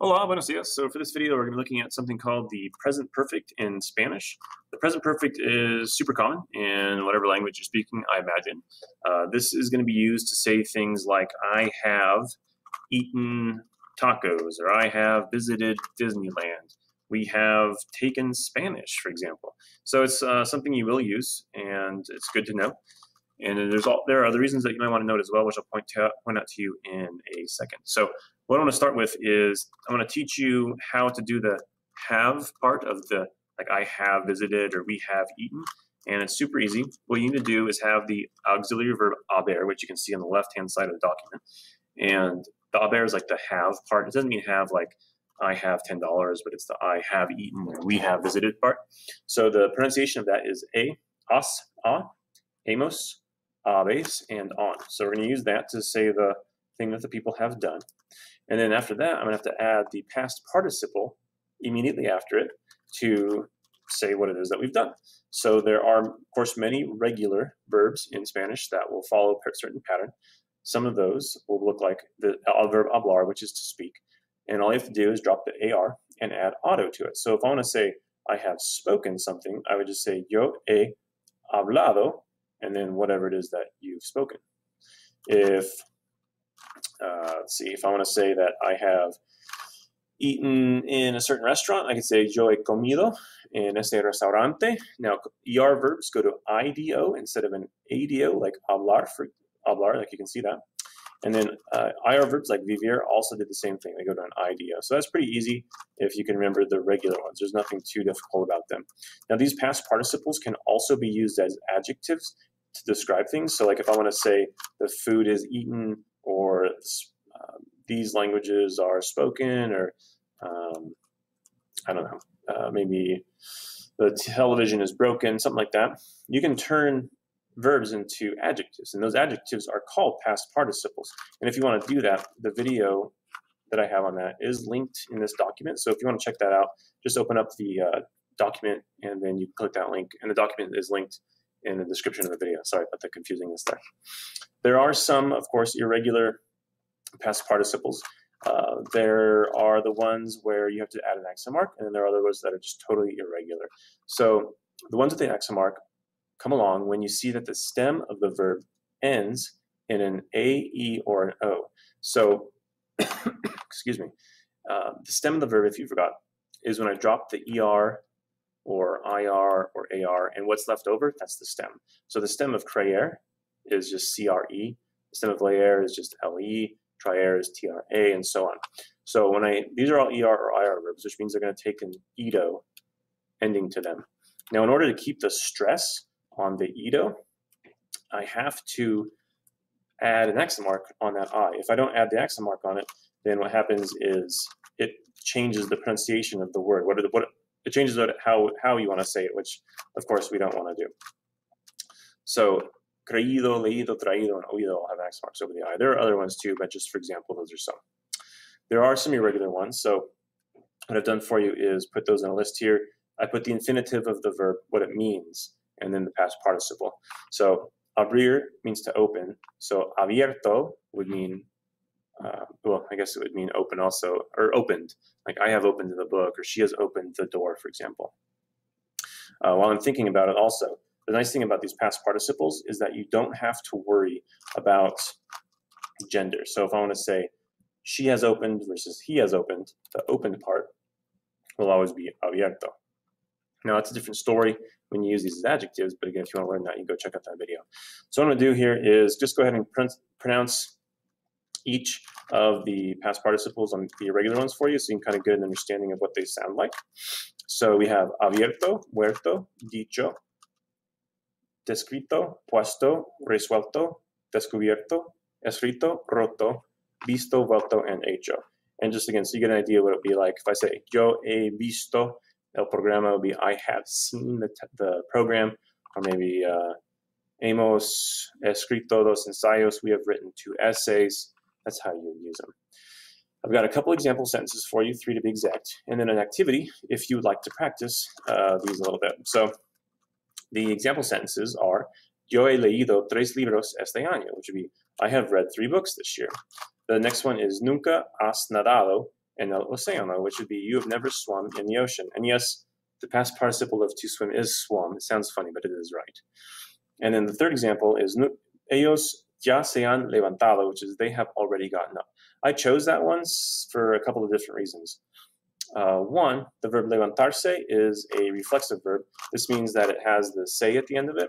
Hola, buenos dias. So for this video, we're going to be looking at something called the present perfect in Spanish. The present perfect is super common in whatever language you're speaking, I imagine. This is going to be used to say things like, I have eaten tacos, or I have visited Disneyland. We have taken Spanish, for example. So it's something you will use, and it's good to know. And there are other reasons that you might want to note as well, which I'll point out to you in a second. So what I want to start with is I want to teach you how to do the have part of the, like I have visited or we have eaten. And it's super easy. What you need to do is have the auxiliary verb haber, which you can see on the left-hand side of the document. And the haber is like the have part. It doesn't mean have like I have $10, but it's the I have eaten or we have visited part. So the pronunciation of that is as, hemos, habéis, and on. So we're going to use that to say the thing that the people have done. And then after that, I'm going to have to add the past participle immediately after it to say what it is that we've done. So there are, of course, many regular verbs in Spanish that will follow a certain pattern. Some of those will look like the verb hablar, which is to speak. And all you have to do is drop the AR and add auto to it. So if I want to say I have spoken something, I would just say yo he hablado, and then whatever it is that you've spoken. If, let's see, if I want to say that I have eaten in a certain restaurant, I can say yo he comido en ese restaurante. Now, ER verbs go to IDO instead of an ADO, like hablar, like you can see that. And then IR verbs like vivir also did the same thing. They go to an IDO. So that's pretty easy if you can remember the regular ones. There's nothing too difficult about them. Now, these past participles can also be used as adjectives to describe things. So like if I want to say the food is eaten, or these languages are spoken, or I don't know, maybe the television is broken, something like that, you can turn verbs into adjectives, and those adjectives are called past participles. And if you want to do that, the video that I have on that is linked in this document. So if you want to check that out, just open up the document and then you click that link, and the document is linked in the description of the video. Sorry about the confusingness there. There are some, of course, irregular past participles. There are the ones where you have to add an accent mark, and then there are other ones that are just totally irregular. So the ones with the accent mark come along when you see that the stem of the verb ends in an A, E, or an O. So, excuse me, the stem of the verb, if you forgot, is when I drop the ER or IR or AR, and what's left over, that's the stem. So the stem of creer is just CRE, the stem of leer is just LE, trier is TRA, and so on. So these are all ER or IR verbs, which means they're going to take an edo ending to them. Now, in order to keep the stress on the edo, I have to add an accent mark on that I. If I don't add the accent mark on it, then what happens is it changes the pronunciation of the word. It changes how you want to say it, which of course we don't want to do. So creído, leído, traído, and oído all have accent marks over the I. There are other ones too, but just for example, those are some. There are some irregular ones. So what I've done for you is put those in a list here. I put the infinitive of the verb, what it means, and then the past participle. So abrir means to open. So abierto would mean, well, I guess it would mean open also, or opened. Like I have opened the book, or she has opened the door, for example. While I'm thinking about it also, the nice thing about these past participles is that you don't have to worry about gender. So if I want to say she has opened versus he has opened, the opened part will always be abierto. Now, it's a different story when you use these as adjectives, but again, if you want to learn that, you can go check out that video. So what I'm going to do here is just go ahead and pronounce each of the past participles on the irregular ones for you, so you can kind of get an understanding of what they sound like. So we have abierto, muerto, dicho, descrito, puesto, resuelto, descubierto, escrito, roto, visto, vuelto, and hecho. And just again, so you get an idea what it would be like. If I say yo he visto el programa, would be I have seen the program, or maybe hemos escrito dos ensayos, we have written 2 essays. That's how you would use them. I've got a couple example sentences for you, 3 to be exact, and then an activity if you would like to practice these a little bit. So the example sentences are yo he leído 3 libros este año, which would be I have read 3 books this year. The next one is nunca has nadado and el océano, which would be you have never swum in the ocean. And yes, the past participle of to swim is swum. It sounds funny, but it is right. And then the third example is ellos ya se han levantado, which is they have already gotten up. I chose that one for a couple of different reasons. One, the verb levantarse is a reflexive verb. This means that it has the se at the end of it.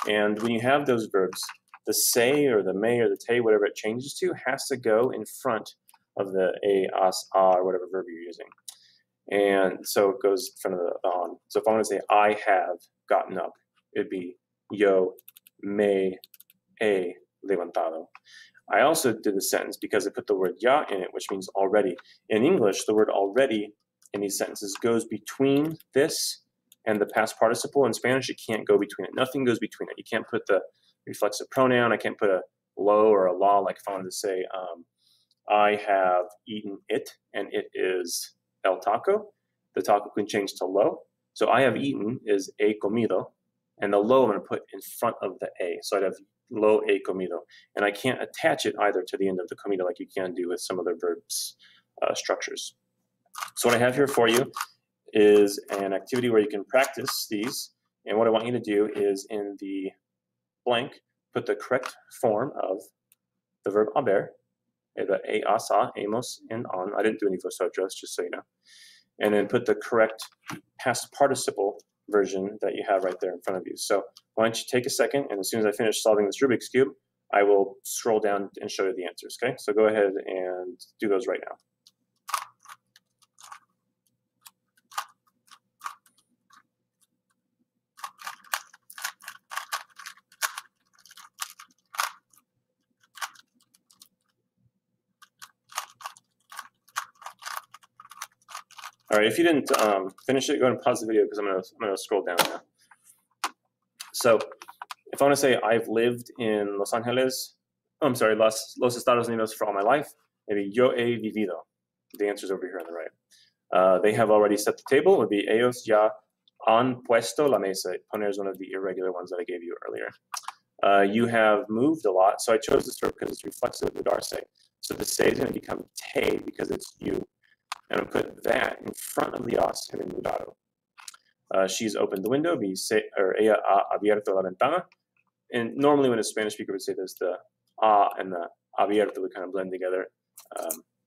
And when you have those verbs, the se or the may or the te, whatever it changes to, has to go in front of the a, as, a, or whatever verb you're using. And so it goes in front of the on. So if I want to say I have gotten up, it'd be yo me he levantado. I also did the sentence because I put the word ya in it, which means already. In English, the word already in these sentences goes between this and the past participle. In Spanish, it can't go between it. Nothing goes between it. You can't put the reflexive pronoun. I can't put a lo or a la, like if I wanted to say, I have eaten it, and it is el taco. The taco can change to lo. So I have eaten is he comido, and the lo I'm going to put in front of the a. So I'd have lo he comido. And I can't attach it either to the end of the comido like you can do with some other verbs structures. So what I have here for you is an activity where you can practice these. And what I want you to do is in the blank, put the correct form of the verb haber, the a, asa, amos, and on. I didn't do any vosotros, just so you know. And then put the correct past participle version that you have right there in front of you. So why don't you take a second, and as soon as I finish solving this Rubik's Cube, I will scroll down and show you the answers, okay? So go ahead and do those right now. All right, if you didn't finish it, go ahead and pause the video because I'm gonna scroll down now. So if I want to say I've lived in Los Angeles, Los Estados Unidos for all my life, maybe yo he vivido. The answer's over here on the right. They have already set the table. It would be ellos ya han puesto la mesa. Poner is one of the irregular ones that I gave you earlier. You have moved a lot, so I chose this verb because it's reflexive with darse. So the se is going to become te because it's you. And I'll put that in front of the os, having mudado. She's opened the window, ella ha abierto la ventana. And normally when a Spanish speaker would say this, the a and the abierto would kind of blend together.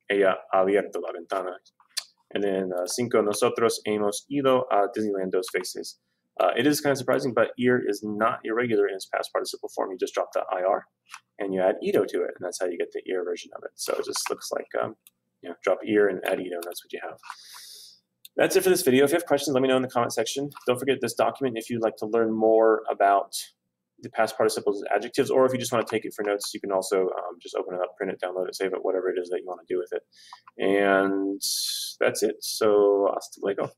Ella ha abierto la ventana. And then cinco, nosotros hemos ido a Disneyland dos veces. It is kind of surprising, but ir is not irregular in its past participle form. You just drop the ir, and you add ido to it, and that's how you get the ir version of it. So it just looks like, drop ir and add ido, and that's what you have. That's it for this video. If you have questions, let me know in the comment section. Don't forget this document if you'd like to learn more about the past participles as adjectives, or if you just want to take it for notes, you can also just open it up, print it, download it, save it, whatever it is that you want to do with it. And that's it. So hasta luego.